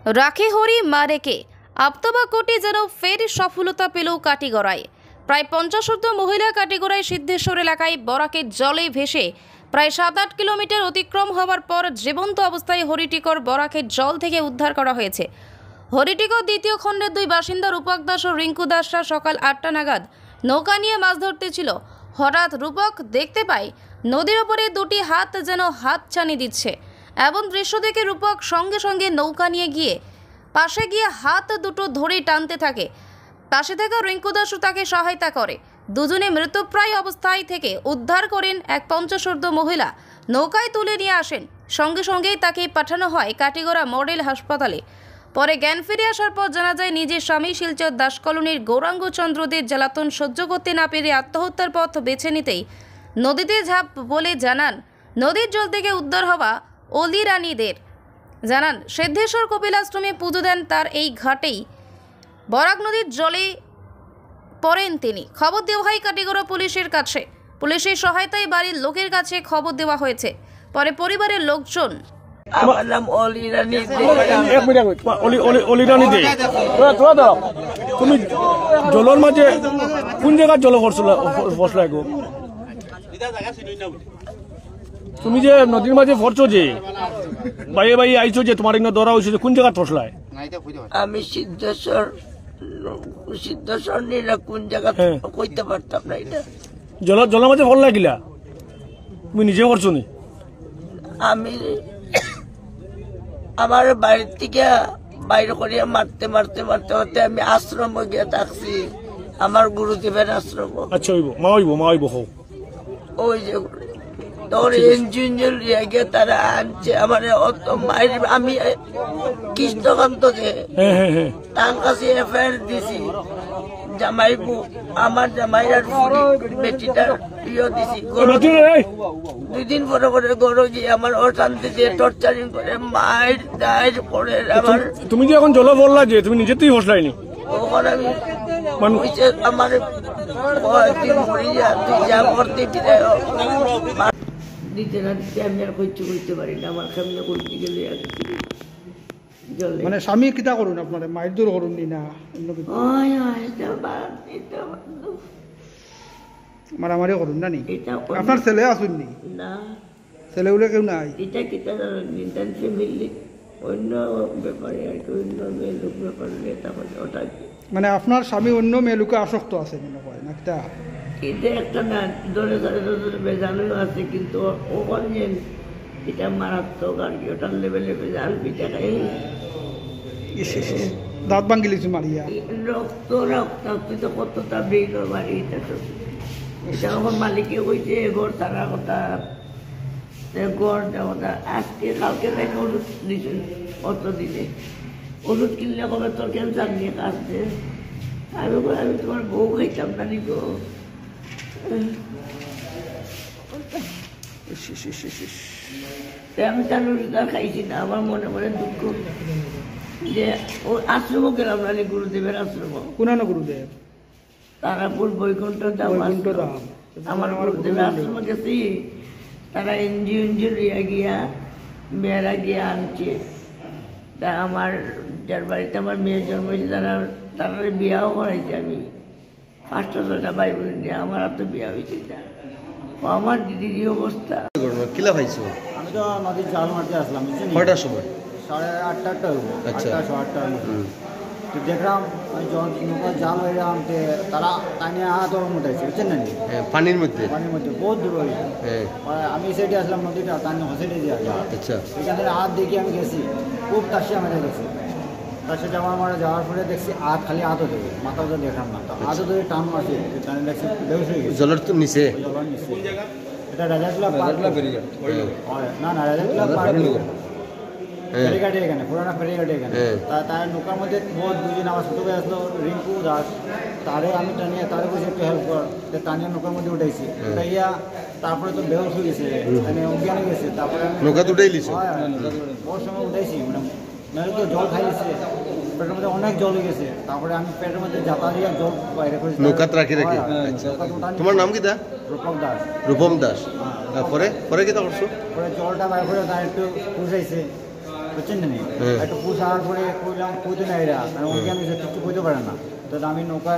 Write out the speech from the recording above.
রাখে হরি মারেকে আপ্তবা কোটি যেন ফের সফলতা পেল কাটিগড়ায়। প্রায় 50 মহিলা কাটিগড়ায় সিদ্ধেশ্বর এলাকায় বরাকের জলে ভেসে প্রায় 7-8 কিলোমিটার অতিক্রম হওয়ার পর জীবন্ত অবস্থায় হরিটিকর বরাকের জল থেকে উদ্ধার করা হয়েছে। হরিটিকর দ্বিতীয় খণ্ডের দুই বাসিন্দা রূপক দাস ও রিঙ্কু দাসরা সকাল 8টা নাগাদ নৌকা নিয়ে মাছ ধরতে ছিল। হঠাৎ রূপক দেখতে পায় নদীর ওপরে দুটি হাত যেন হাত ছানি দিচ্ছে। এমন দৃশ্য দেখে রূপক সঙ্গে সঙ্গে নৌকা নিয়ে গিয়ে পাশে গিয়ে হাত দুটো ধরে টানতে থাকে। পাশে থাকা রিঙ্কু দাসও তাকে সহায়তা করে। দুজনে মৃতপ্রায় অবস্থায় থেকে উদ্ধার করেন এক 50 মহিলা নৌকায় তুলে নিয়ে আসেন। সঙ্গে সঙ্গেই তাকে পাঠানো হয় কাটিগড়া মডেল হাসপাতালে। পরে জ্ঞান ফিরে আসার পর জানা যায় নিজের স্বামী শিলচর দাস কলোনির গৌরাঙ্গ চন্দ্রদের জ্বালাতন সহ্য করতে না পেরে আত্মহত্যার পথ বেছে নিতেই নদীতে ঝাঁপ বলে জানান। নদীর জল থেকে উদ্ধার হওয়া অলি রানীদের জানান সিদ্ধেশ্বর কপিলাশ্রমে পুজো দেন। তার এই ঘাটেই বরাক নদীর জলে পড়েন তিনি। খবর দেওয়া হয় কাটিগড়া পুলিশের কাছে। পুলিশের সহায়তায় বাড়ির লোকের কাছে খবর দেওয়া হয়েছে। পরে পরিবারের লোকজন আমার নাম অলি রানী দে। অলি রানী দে, তুমি জলের মাঝে কোন জায়গার জল ফসলা গো? তুমি যে নদীর মাঝে পড়ছো যে বাইরে বাইরে আইছো যে তোমার এখানে ধরা হয়েছে, কোন জায়গা ফসলায়? আমি সিদ্ধেশ্বর নিরা কোন জায়গা কইতে পারতাম না। এটা জলের মাঝে ফল লাগিলা, তুমি নিজে করছো নি? আমি আমার বাড়ির থেকে বাইরে করিয়া মারতে মারতে মারতে মারতে আমি আশ্রম গিয়ে থাকছি, আমার গুরুদেবের আশ্রম। আচ্ছা হইব মা হইব হোক ওই যে তোর ইঞ্জিনিয়ার গিয়ে তারা আনছে আমার অত মায়ের। আমি কৃষ্ণকান্ত যে তার কাছে এফআইআর দিছি, জামাই আমার জামাইয়ার বেটিটার প্রিয় দিছি। 2 দিন পরে পরে গরু গিয়ে আমার অশান্তি দিয়ে টর্চারিং করে মায়ের দায়ের পরে আমার। তুমি যে এখন জলে বললা যে তুমি নিজে তুই ফসলাইনি, ওখানে আমি আমার দিতে না দিতে আমি আর কইতে করতে পারি না। আমার সামনে করতে গেলে মানে স্বামী কিতা করুন আপনার মায়ের দূর করুন না মারামারি করুন না নি? আপনার ছেলে আসুন নি? না, ছেলে বলে কেউ নাই। এটা কিতা ফ্যামিলি অন্য ব্যাপারে আর কি, অন্য মেয়ে লোক ব্যাপারে ওটা কি মানে আপনার স্বামী অন্য মেয়ে লোকে আসক্ত আছে মনে হয় না কিতা? এটা একটা না ধরে বেজানো আছে, কিন্তু ওখানে এটা মারাত্মক আর কি, ওটার লেভেলে বেজান পিঠাটাই দাঁত ভাঙ্গি লিখছি মারিয়া রক্ত রক্তাক্ত কতটা বেইল বাড়ি। এটা তো এটা আমার মালিকে কইছে ঘর তারা কথা গড় দেওয়া। আজকে কালকে তাকে ওষুধ দিয়েছেন, অত দিনে ওষুধ কিনলে কবে তোর ক্যান্সার নিয়ে কাঁদছে। আমি তোমার বউ খাইতাম না নি গো। আমি তার ওষুধ আর খাইছি না। আমার মনে মনে দুঃখ যে ও আশ্রম গেলাম না, গুরুদেবের আশ্রম। কোন গুরুদেব? তারাপুর বৈকুণ্ঠ ধাম। আমার গুরুদেবের আশ্রম গেছি, তারা এনজিও গিয়া মেয়েরা গিয়া আনছে। তা আমার যার বাড়িতে আমার মেয়ের জন্ম হয়েছে তারা বিয়াও করাইছে। আমি 5-6টা ভাই বোন নিয়ে আমার আর তো বিয়া হয়েছে না। আমার দিদির অবস্থা কিলা পাইছো? আমি তো নদীর জাল মারতে আসলাম, কয়টার সময়? 8:30 হইব। আচ্ছা, 8:30 তো দেখলাম নৌকা জাল হয়ে আনতে তারা টাইনে হাতর মোটাইছে, বুঝছেন না? পানির মধ্যে বহুত দূর হয়েছে। আমি সাইডে আসলাম নদীটা, টাইনে হসেটে দিয়ে আসলাম। আচ্ছা, এখানে হাত দেখি আমি গেছি, খুব তাসে আমাদের গেছি। তার সাথে আমার যাওয়ার পরে দেখছি খালি হাতও দেবে, মাথা তো দেখলাম না। তো হাতও ধরে টান মারছে, টানে দেখছি বেউস হয়ে গেছে জলের তো নিচে। এটা রাজাগুলা না রাজাগুলা ফেরিঘাটে, এখানে পুরানা ফেরিঘাটে এখানে। তার নৌকার মধ্যে বহুত 2 জন আমার ছোটো ভাই আসলো, রিঙ্কু দাস, তারে আমি টানিয়ে তারে বসে একটু হেল্প কর, টানিয়ে নৌকার মধ্যে উঠাইছি। উঠাইয়া তারপরে তো বেউস হয়ে গেছে, মানে অজ্ঞানে গেছে। তারপরে নৌকা তো উঠাই লিছো? বহুত সময় উঠাইছি, মানে নাহলে তো জল খাইছে, পেটের মধ্যে অনেক জল হয়ে গেছে। তারপরে আমি পেটের মধ্যে যাতা দিয়ে জল বাইরে করেছি নৌকাত রাখি। তোমার নাম কি? রূপম দাস। রূপম দাস। পরে পরে কি করছো? পরে জলটা বাইরে করে তার একটু পুষাইছে, বুঝছেন না একটু পুষ আওয়ার পরে কইলাম কইতে না এরা কারণ ওইখানে কিছু কইতে পারে না তো আমি নৌকা